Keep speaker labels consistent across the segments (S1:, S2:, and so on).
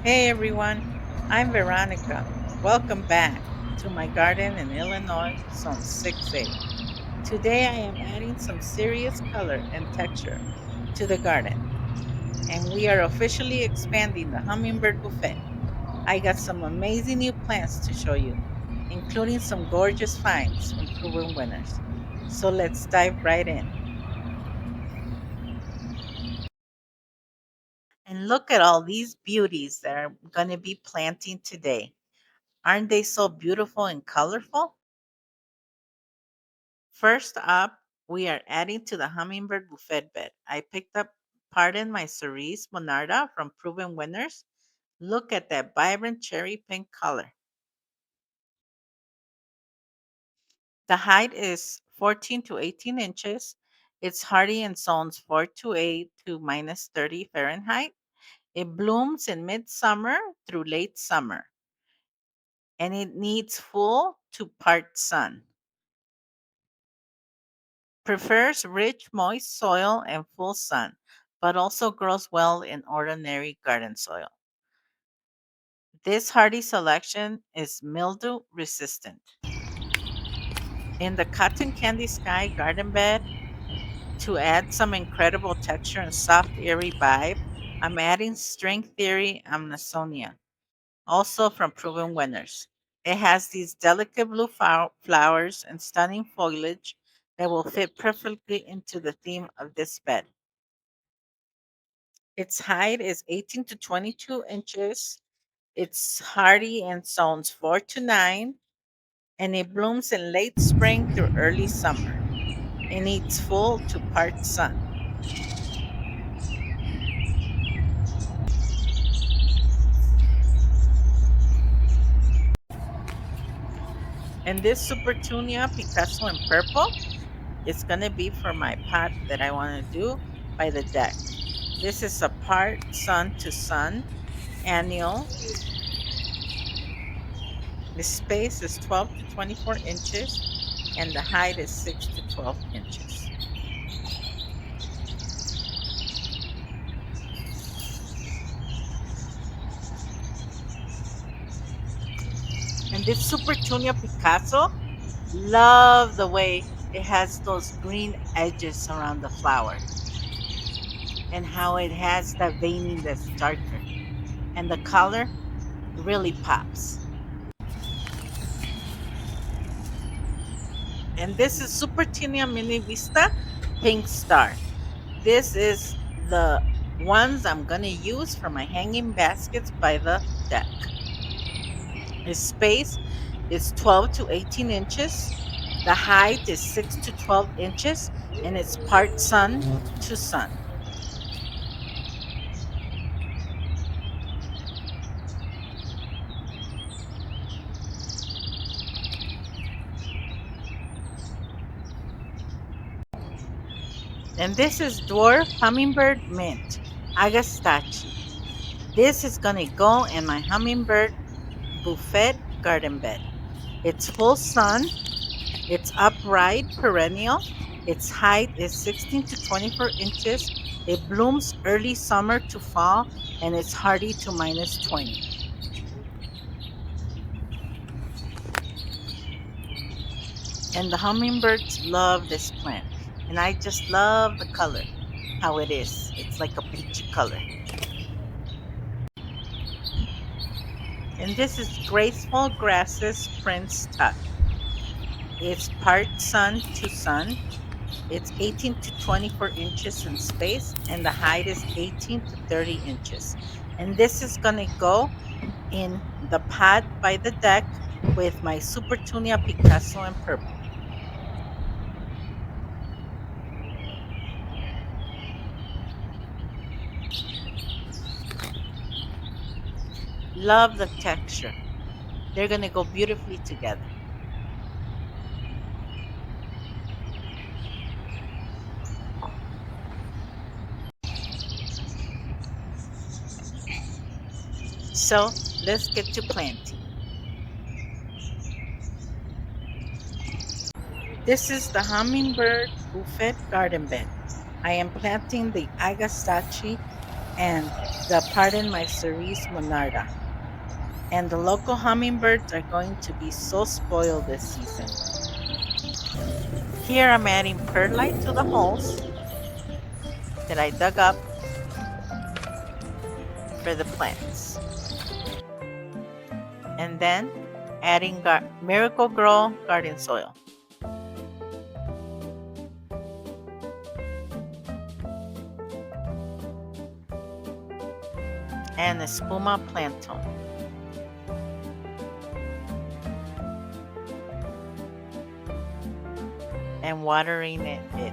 S1: Hey everyone, I'm Veronica. Welcome back to my garden in Illinois, Zone 6A. Today I am adding some serious color and texture to the garden, and we are officially expanding the Hummingbird Buffet. I got some amazing new plants to show you, including some gorgeous finds from proven winners. So let's dive right in. And look at all these beauties that I'm going to be planting today. Aren't they so beautiful and colorful? First up, we are adding to the hummingbird buffet bed. I picked up pardon my cerise Monarda from Proven Winners. Look at that vibrant cherry pink color. The height is 14 to 18 inches. It's hardy in zones 4 to 8 to minus 30 Fahrenheit. It blooms in midsummer through late summer, and it needs full to part sun. Prefers rich, moist soil and full sun, but also grows well in ordinary garden soil. This hardy selection is mildew resistant. In the cotton candy sky garden bed, to add some incredible texture and soft, airy vibe, I'm adding string theory Amsonia, also from proven winners. It has these delicate blue flowers and stunning foliage that will fit perfectly into the theme of this bed. Its height is 18 to 22 inches. It's hardy in zones 4 to 9, and it blooms in late spring through early summer. It needs full to part sun. And this Supertunia Picasso in purple is going to be for my pot that I want to do by the deck. This is a part sun to sun annual. The space is 12 to 24 inches, and the height is 6 to 12 inches. And this Supertunia Picasso, love the way it has those green edges around the flower and how it has that veining that's darker. And the color really pops. And this is Supertunia Mini Vista Pink Star. This is the ones I'm going to use for my hanging baskets by the deck. Its space is 12 to 18 inches. The height is 6 to 12 inches, and it's part sun to sun. And this is Dwarf Hummingbird Mint Agastache. This is going to go in my Hummingbird Buffet garden bed. It's full sun, it's upright perennial, its height is 16 to 24 inches, it blooms early summer to fall, and it's hardy to minus 20. And the hummingbirds love this plant. And I just love the color, how it is. It's like a peachy color. And this is Graceful Grasses Prince Tuck. It's part sun to sun. It's 18 to 24 inches in space, and the height is 18 to 30 inches. And this is going to go in the pot by the deck with my Supertunia Picasso in purple. Love the texture. They're going to go beautifully together. So let's get to planting. This is the Hummingbird Buffet Garden Bed. I am planting the Agastache and the Pardon My Cerise Monarda. And the local hummingbirds are going to be so spoiled this season. Here I'm adding perlite to the holes that I dug up for the plants. And then adding Miracle Grow garden soil and Espuma plantain and watering it.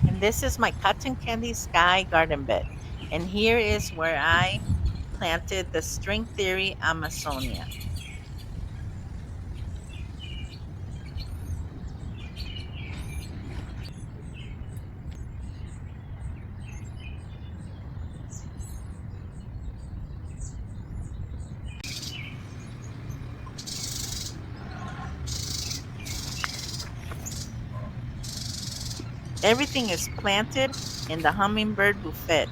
S1: And this is my cotton candy sky garden bed. And here is where I planted the string theory Amsonia. Everything is planted in the hummingbird buffet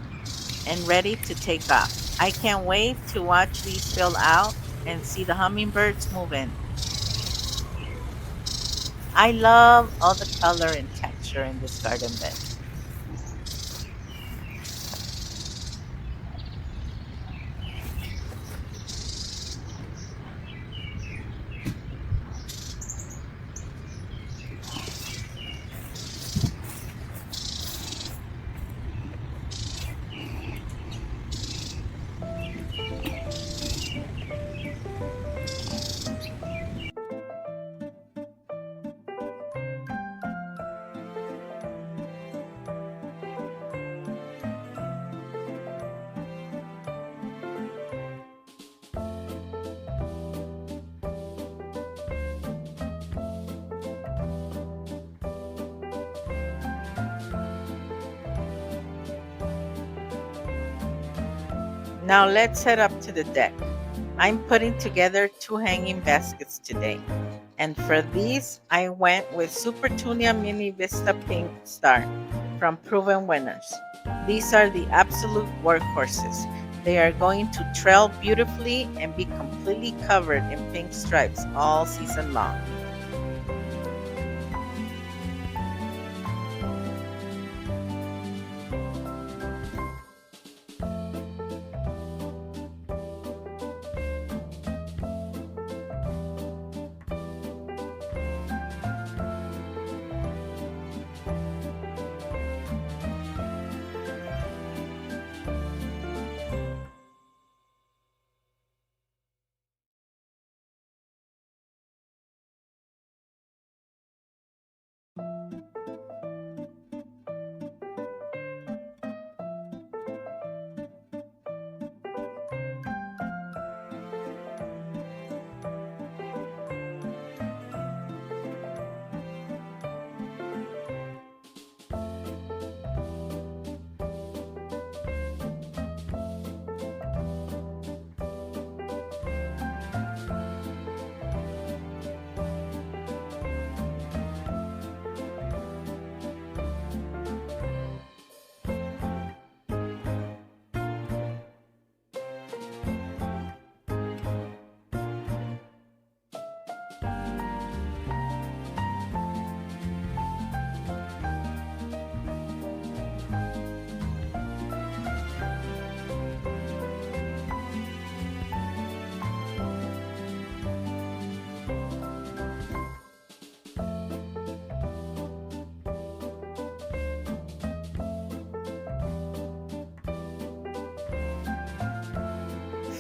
S1: and ready to take off. I can't wait to watch these fill out and see the hummingbirds move in. I love all the color and texture in this garden bed. Now let's head up to the deck. I'm putting together two hanging baskets today. And for these, I went with Supertunia Mini Vista Pink Star from Proven Winners. These are the absolute workhorses. They are going to trail beautifully and be completely covered in pink stripes all season long.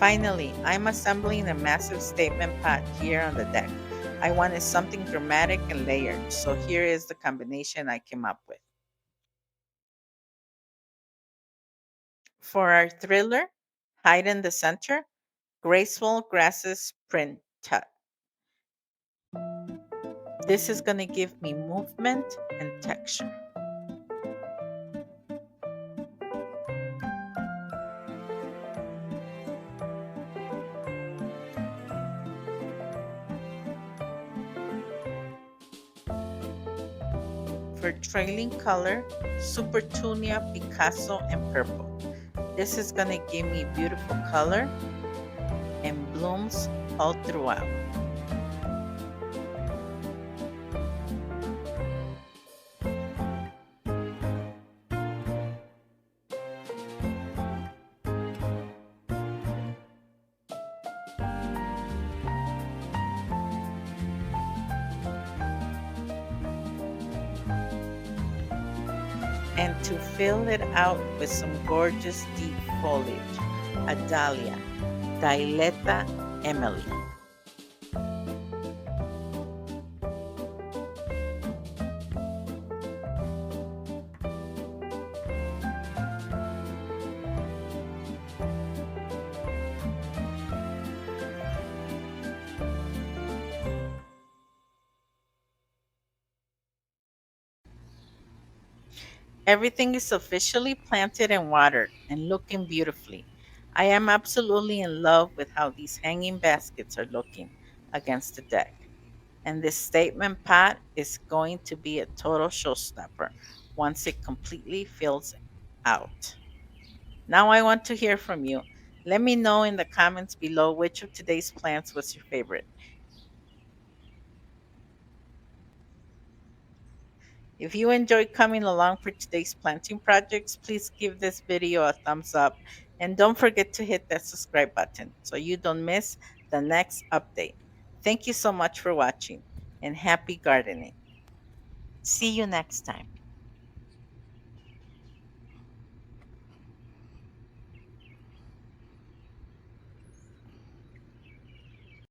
S1: Finally, I'm assembling a massive statement pot here on the deck. I wanted something dramatic and layered, so here is the combination I came up with. For our thriller, hide in the center, graceful grasses print tut. This is going to give me movement and texture. For trailing color, Supertunia, Picasso, and purple. This is going to give me beautiful color and blooms all throughout. And to fill it out with some gorgeous deep foliage, a dahlia, Diletta Emily. Everything is officially planted and watered and looking beautifully. I am absolutely in love with how these hanging baskets are looking against the deck. And this statement pot is going to be a total showstopper once it completely fills out. Now I want to hear from you. Let me know in the comments below which of today's plants was your favorite. If you enjoyed coming along for today's planting projects, please give this video a thumbs up and don't forget to hit that subscribe button so you don't miss the next update. Thank you so much for watching and happy gardening. See you next time.